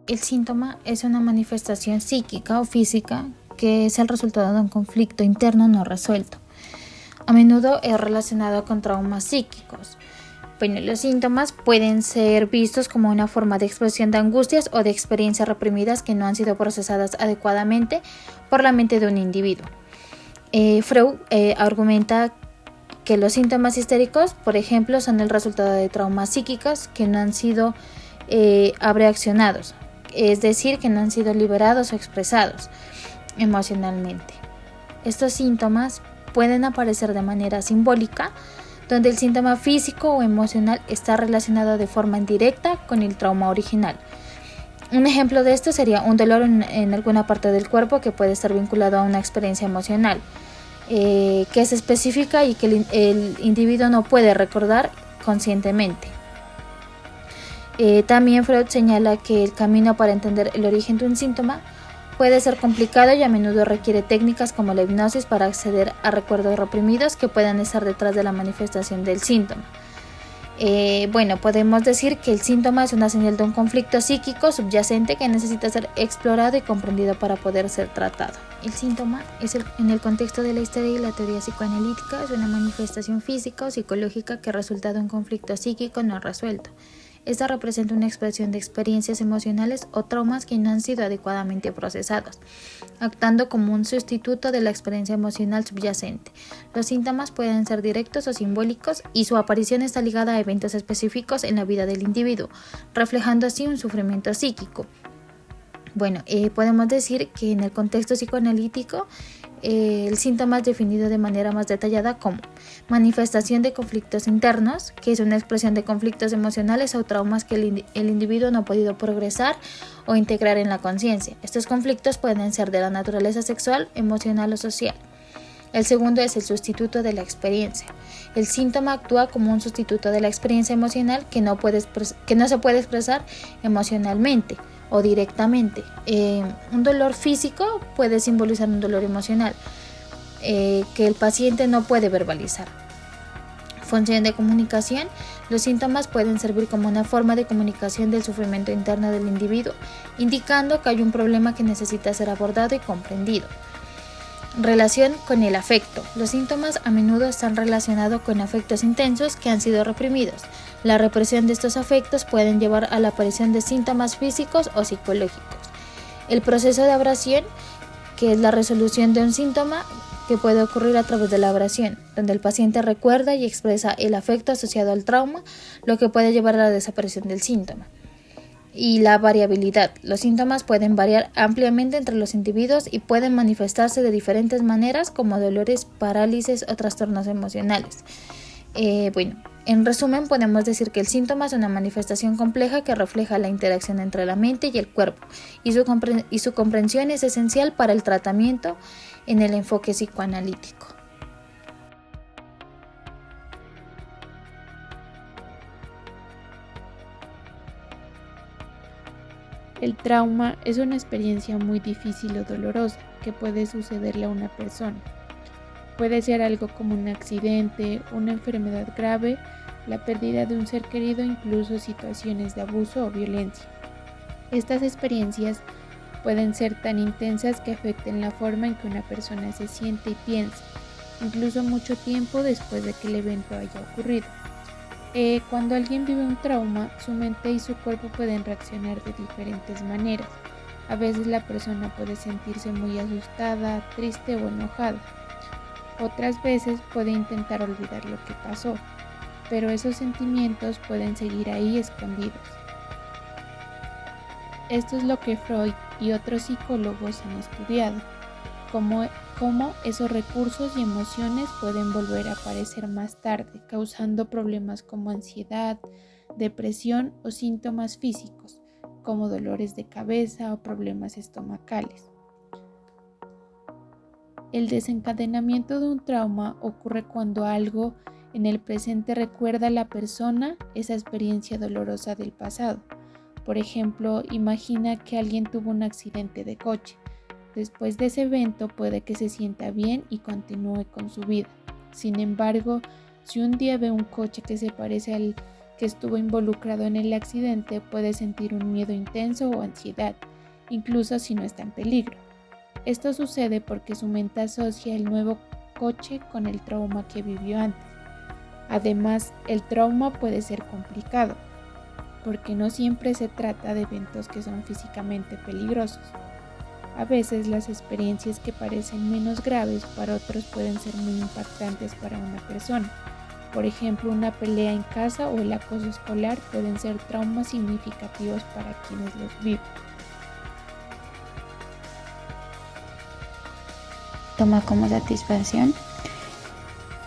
el síntoma es una manifestación psíquica o física que es el resultado de un conflicto interno no resuelto. A menudo es relacionado con traumas psíquicos. Bueno, los síntomas pueden ser vistos como una forma de expresión de angustias o de experiencias reprimidas que no han sido procesadas adecuadamente por la mente de un individuo. Freud argumenta que los síntomas histéricos, por ejemplo, son el resultado de traumas psíquicos que no han sido abreaccionados, es decir, que no han sido liberados o expresados emocionalmente. Estos síntomas pueden aparecer de manera simbólica, donde el síntoma físico o emocional está relacionado de forma indirecta con el trauma original. Un ejemplo de esto sería un dolor en alguna parte del cuerpo que puede estar vinculado a una experiencia emocional, que es específica y que el individuo no puede recordar conscientemente. También Freud señala que el camino para entender el origen de un síntoma puede ser complicado y a menudo requiere técnicas como la hipnosis para acceder a recuerdos reprimidos que puedan estar detrás de la manifestación del síntoma. Podemos decir que el síntoma es una señal de un conflicto psíquico subyacente que necesita ser explorado y comprendido para poder ser tratado. El síntoma en el contexto de la histeria y la teoría psicoanalítica es una manifestación física o psicológica que resulta de un conflicto psíquico no resuelto. Esta representa una expresión de experiencias emocionales o traumas que no han sido adecuadamente procesados, actuando como un sustituto de la experiencia emocional subyacente. Los síntomas pueden ser directos o simbólicos y su aparición está ligada a eventos específicos en la vida del individuo, reflejando así un sufrimiento psíquico. Podemos decir que en el contexto psicoanalítico el síntoma es definido de manera más detallada como manifestación de conflictos internos, que es una expresión de conflictos emocionales o traumas que el individuo no ha podido progresar o integrar en la conciencia. Estos conflictos pueden ser de la naturaleza sexual, emocional o social. El segundo es el sustituto de la experiencia. El síntoma actúa como un sustituto de la experiencia emocional que no se puede expresar emocionalmente o directamente. Un dolor físico puede simbolizar un dolor emocional que el paciente no puede verbalizar. Función de comunicación. Los síntomas pueden servir como una forma de comunicación del sufrimiento interno del individuo, indicando que hay un problema que necesita ser abordado y comprendido. Relación con el afecto. Los síntomas a menudo están relacionados con afectos intensos que han sido reprimidos. La represión de estos afectos puede llevar a la aparición de síntomas físicos o psicológicos. El proceso de abración, que es la resolución de un síntoma que puede ocurrir a través de la abración, donde el paciente recuerda y expresa el afecto asociado al trauma, lo que puede llevar a la desaparición del síntoma. Y la variabilidad. Los síntomas pueden variar ampliamente entre los individuos y pueden manifestarse de diferentes maneras como dolores, parálisis o trastornos emocionales. En resumen podemos decir que el síntoma es una manifestación compleja que refleja la interacción entre la mente y el cuerpo y su comprensión es esencial para el tratamiento en el enfoque psicoanalítico. El trauma es una experiencia muy difícil o dolorosa que puede sucederle a una persona. Puede ser algo como un accidente, una enfermedad grave, la pérdida de un ser querido, incluso situaciones de abuso o violencia. Estas experiencias pueden ser tan intensas que afecten la forma en que una persona se siente y piensa, incluso mucho tiempo después de que el evento haya ocurrido. Cuando alguien vive un trauma, su mente y su cuerpo pueden reaccionar de diferentes maneras. A veces la persona puede sentirse muy asustada, triste o enojada. Otras veces puede intentar olvidar lo que pasó, pero esos sentimientos pueden seguir ahí escondidos. Esto es lo que Freud y otros psicólogos han estudiado, cómo esos recursos y emociones pueden volver a aparecer más tarde, causando problemas como ansiedad, depresión o síntomas físicos, como dolores de cabeza o problemas estomacales. El desencadenamiento de un trauma ocurre cuando algo en el presente recuerda a la persona esa experiencia dolorosa del pasado. Por ejemplo, imagina que alguien tuvo un accidente de coche. Después de ese evento puede que se sienta bien y continúe con su vida. Sin embargo, si un día ve un coche que se parece al que estuvo involucrado en el accidente puede sentir un miedo intenso o ansiedad, incluso si no está en peligro. Esto sucede porque su mente asocia el nuevo coche con el trauma que vivió antes. Además, el trauma puede ser complicado, porque no siempre se trata de eventos que son físicamente peligrosos. A veces las experiencias que parecen menos graves para otros pueden ser muy impactantes para una persona. Por ejemplo, una pelea en casa o el acoso escolar pueden ser traumas significativos para quienes los viven. Toma como satisfacción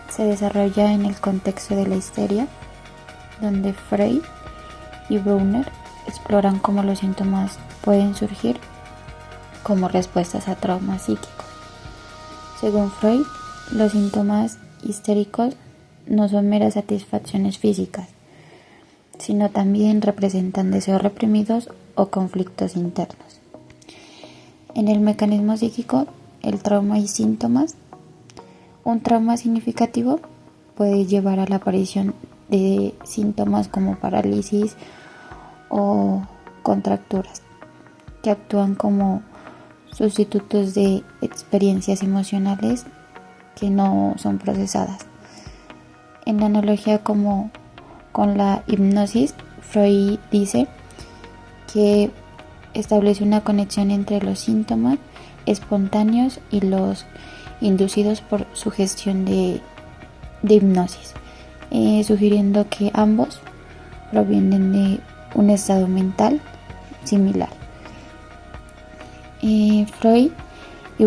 se desarrolla en el contexto de la histeria, donde Freud y Brunner exploran cómo los síntomas pueden surgir como respuestas a traumas psíquicos. Según Freud, los síntomas histéricos no son meras satisfacciones físicas, sino también representan deseos reprimidos o conflictos internos. En el mecanismo psíquico, el trauma y síntomas. Un trauma significativo puede llevar a la aparición de síntomas como parálisis o contracturas, que actúan como sustitutos de experiencias emocionales que no son procesadas. En la analogía como con la hipnosis, Freud dice que establece una conexión entre los síntomas espontáneos y los inducidos por sugestión de hipnosis, sugiriendo que ambos provienen de un estado mental similar. Freud y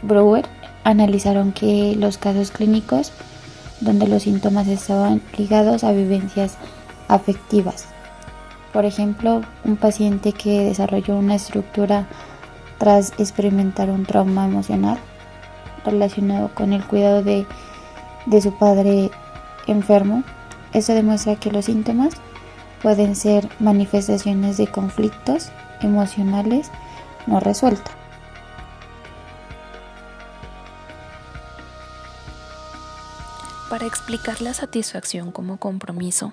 Brouwer analizaron que los casos clínicos donde los síntomas estaban ligados a vivencias afectivas. Por ejemplo, un paciente que desarrolló una estructura tras experimentar un trauma emocional relacionado con el cuidado de su padre enfermo. Esto demuestra que los síntomas pueden ser manifestaciones de conflictos emocionales no resueltos. Para explicar la satisfacción como compromiso,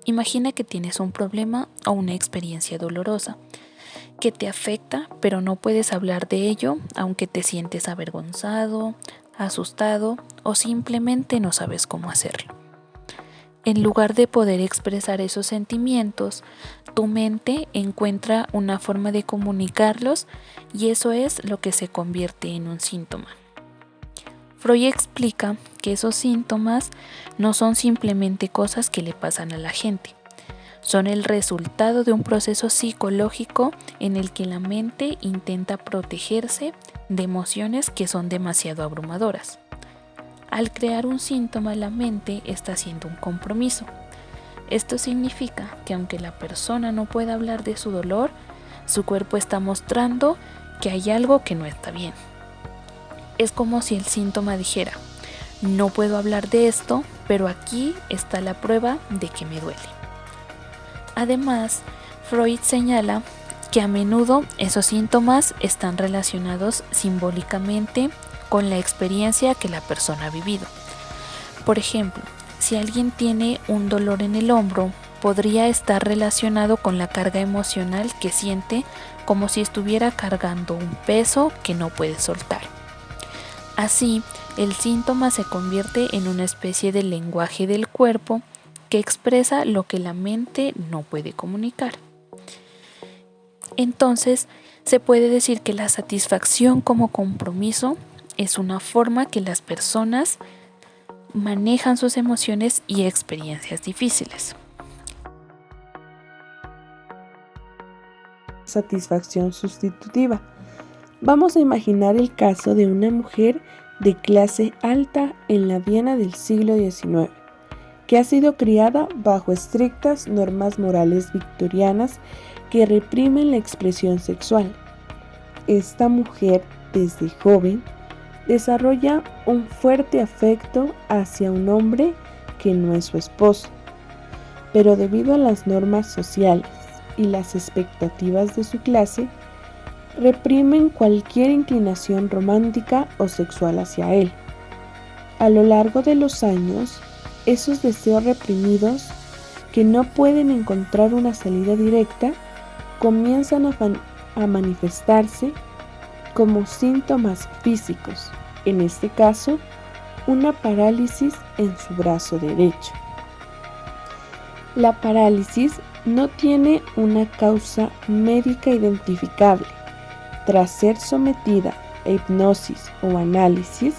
imagina que tienes un problema o una experiencia dolorosa que te afecta, pero no puedes hablar de ello, aunque te sientes avergonzado, asustado o simplemente no sabes cómo hacerlo. En lugar de poder expresar esos sentimientos, tu mente encuentra una forma de comunicarlos y eso es lo que se convierte en un síntoma. Freud explica que esos síntomas no son simplemente cosas que le pasan a la gente. Son el resultado de un proceso psicológico en el que la mente intenta protegerse de emociones que son demasiado abrumadoras. Al crear un síntoma, la mente está haciendo un compromiso. Esto significa que aunque la persona no pueda hablar de su dolor, su cuerpo está mostrando que hay algo que no está bien. Es como si el síntoma dijera: no puedo hablar de esto, pero aquí está la prueba de que me duele. Además, Freud señala que a menudo esos síntomas están relacionados simbólicamente con la experiencia que la persona ha vivido. Por ejemplo, si alguien tiene un dolor en el hombro, podría estar relacionado con la carga emocional que siente, como si estuviera cargando un peso que no puede soltar. Así, el síntoma se convierte en una especie de lenguaje del cuerpo que expresa lo que la mente no puede comunicar. Entonces, se puede decir que la satisfacción como compromiso es una forma que las personas manejan sus emociones y experiencias difíciles. Satisfacción sustitutiva. Vamos a imaginar el caso de una mujer de clase alta en la Viena del siglo XIX, que ha sido criada bajo estrictas normas morales victorianas que reprimen la expresión sexual. Esta mujer, desde joven, desarrolla un fuerte afecto hacia un hombre que no es su esposo, pero debido a las normas sociales y las expectativas de su clase, reprimen cualquier inclinación romántica o sexual hacia él. A lo largo de los años, esos deseos reprimidos que no pueden encontrar una salida directa comienzan a manifestarse como síntomas físicos, en este caso, una parálisis en su brazo derecho. La parálisis no tiene una causa médica identificable. Tras ser sometida a hipnosis o análisis,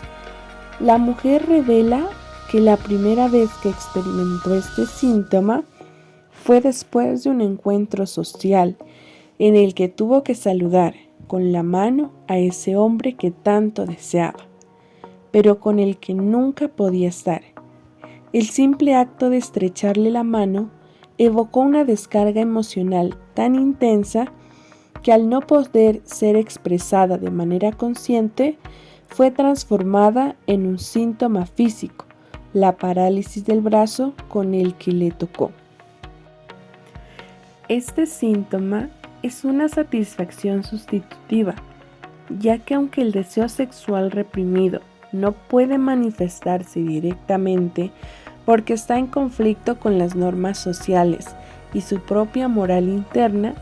la mujer revela que la primera vez que experimentó este síntoma fue después de un encuentro social en el que tuvo que saludar con la mano a ese hombre que tanto deseaba, pero con el que nunca podía estar. El simple acto de estrecharle la mano evocó una descarga emocional tan intensa que al no poder ser expresada de manera consciente, fue transformada en un síntoma físico, la parálisis del brazo con el que le tocó. Este síntoma es una satisfacción sustitutiva, ya que aunque el deseo sexual reprimido no puede manifestarse directamente porque está en conflicto con las normas sociales y su propia moral interna,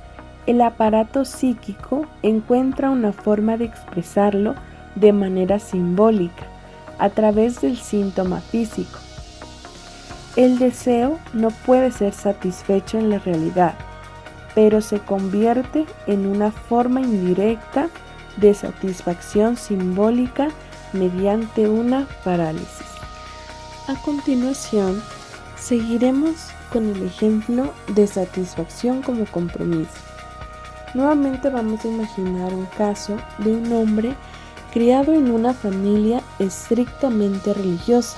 el aparato psíquico encuentra una forma de expresarlo de manera simbólica, a través del síntoma físico. El deseo no puede ser satisfecho en la realidad, pero se convierte en una forma indirecta de satisfacción simbólica mediante una parálisis. A continuación, seguiremos con el ejemplo de satisfacción como compromiso. Nuevamente vamos a imaginar un caso de un hombre criado en una familia estrictamente religiosa.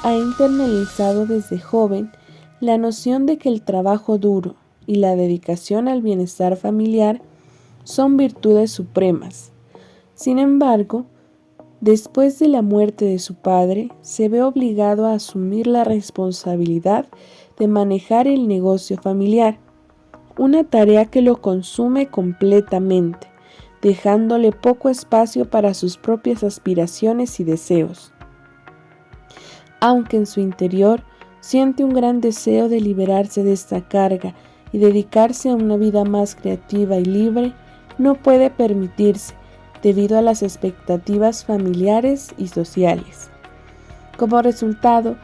Ha internalizado desde joven la noción de que el trabajo duro y la dedicación al bienestar familiar son virtudes supremas. Sin embargo, después de la muerte de su padre, se ve obligado a asumir la responsabilidad de manejar el negocio familiar, una tarea que lo consume completamente, dejándole poco espacio para sus propias aspiraciones y deseos. Aunque en su interior siente un gran deseo de liberarse de esta carga y dedicarse a una vida más creativa y libre, no puede permitirse debido a las expectativas familiares y sociales. Como resultado,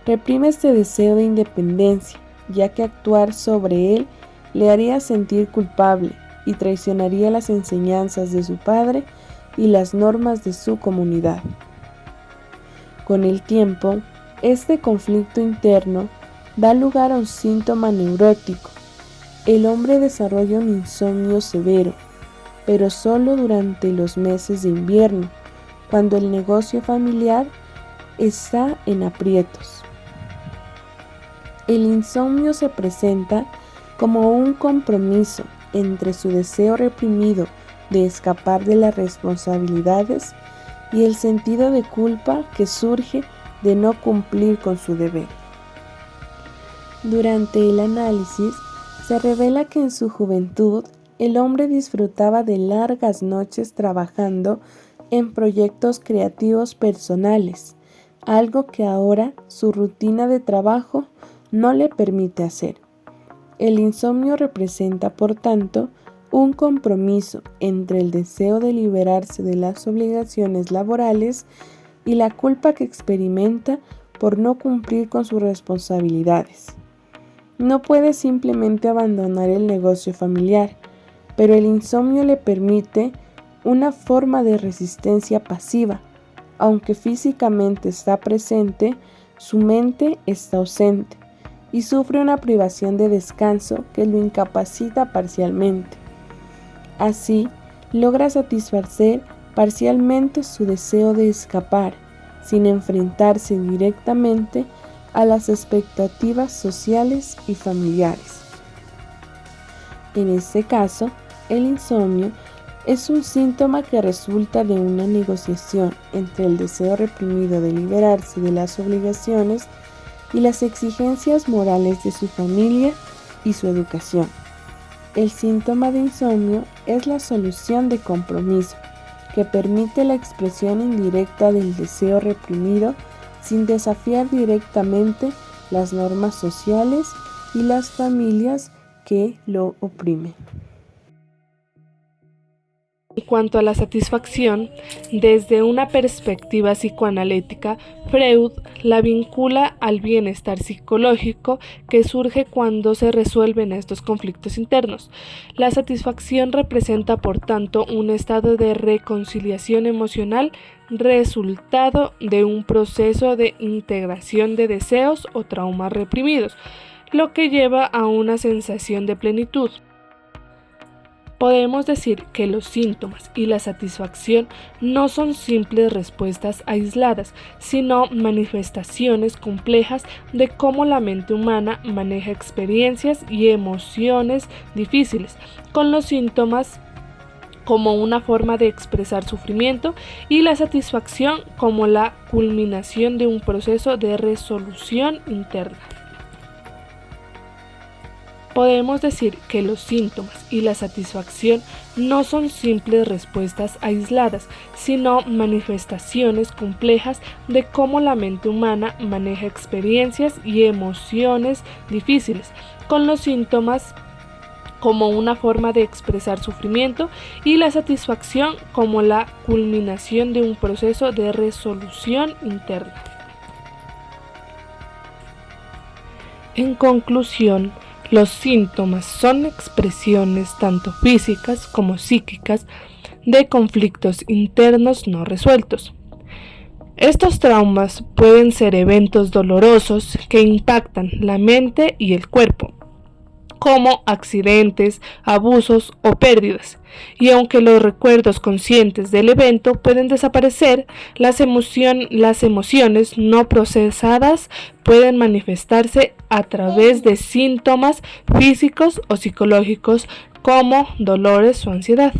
reprime este deseo de independencia, ya que actuar sobre él le haría sentir culpable y traicionaría las enseñanzas de su padre y las normas de su comunidad. Con el tiempo, este conflicto interno da lugar a un síntoma neurótico. El hombre desarrolla un insomnio severo, pero solo durante los meses de invierno, cuando el negocio familiar está en aprietos. El insomnio se presenta como un compromiso entre su deseo reprimido de escapar de las responsabilidades y el sentido de culpa que surge de no cumplir con su deber. Durante el análisis, se revela que en su juventud el hombre disfrutaba de largas noches trabajando en proyectos creativos personales, algo que ahora su rutina de trabajo no le permite hacer. El insomnio representa, por tanto, un compromiso entre el deseo de liberarse de las obligaciones laborales y la culpa que experimenta por no cumplir con sus responsabilidades. No puede simplemente abandonar el negocio familiar, pero el insomnio le permite una forma de resistencia pasiva. Aunque físicamente está presente, su mente está ausente y sufre una privación de descanso que lo incapacita parcialmente. Así, logra satisfacer parcialmente su deseo de escapar, sin enfrentarse directamente a las expectativas sociales y familiares. En este caso, el insomnio es un síntoma que resulta de una negociación entre el deseo reprimido de liberarse de las obligaciones y las exigencias morales de su familia y su educación. El síntoma de insomnio es la solución de compromiso, que permite la expresión indirecta del deseo reprimido sin desafiar directamente las normas sociales y las familias que lo oprimen. En cuanto a la satisfacción, desde una perspectiva psicoanalítica, Freud la vincula al bienestar psicológico que surge cuando se resuelven estos conflictos internos. La satisfacción representa, por tanto, un estado de reconciliación emocional resultado de un proceso de integración de deseos o traumas reprimidos, lo que lleva a una sensación de plenitud. Podemos decir que los síntomas y la satisfacción no son simples respuestas aisladas, sino manifestaciones complejas de cómo la mente humana maneja experiencias y emociones difíciles, con los síntomas como una forma de expresar sufrimiento y la satisfacción como la culminación de un proceso de resolución interna. Podemos decir que los síntomas y la satisfacción no son simples respuestas aisladas, sino manifestaciones complejas de cómo la mente humana maneja experiencias y emociones difíciles, con los síntomas como una forma de expresar sufrimiento y la satisfacción como la culminación de un proceso de resolución interna. En conclusión, los síntomas son expresiones tanto físicas como psíquicas de conflictos internos no resueltos. Estos traumas pueden ser eventos dolorosos que impactan la mente y el cuerpo, como accidentes, abusos o pérdidas, y aunque los recuerdos conscientes del evento pueden desaparecer, las emociones no procesadas pueden manifestarse a través de síntomas físicos o psicológicos como dolores o ansiedad.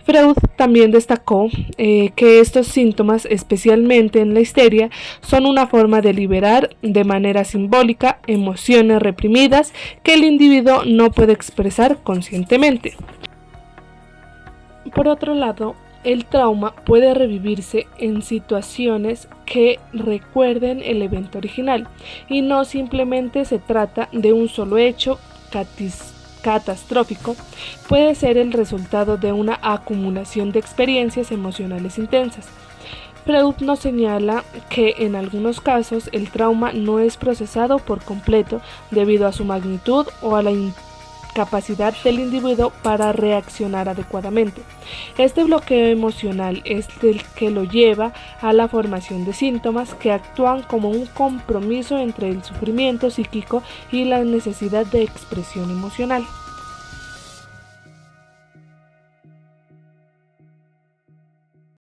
Freud también destacó que estos síntomas, especialmente en la histeria, son una forma de liberar de manera simbólica emociones reprimidas que el individuo no puede expresar conscientemente. Por otro lado, el trauma puede revivirse en situaciones que recuerden el evento original y no simplemente se trata de un solo hecho catastrófico, puede ser el resultado de una acumulación de experiencias emocionales intensas. Freud nos señala que en algunos casos el trauma no es procesado por completo debido a su magnitud o a la incapacidad del individuo para reaccionar adecuadamente. Este bloqueo emocional es el que lo lleva a la formación de síntomas que actúan como un compromiso entre el sufrimiento psíquico y la necesidad de expresión emocional.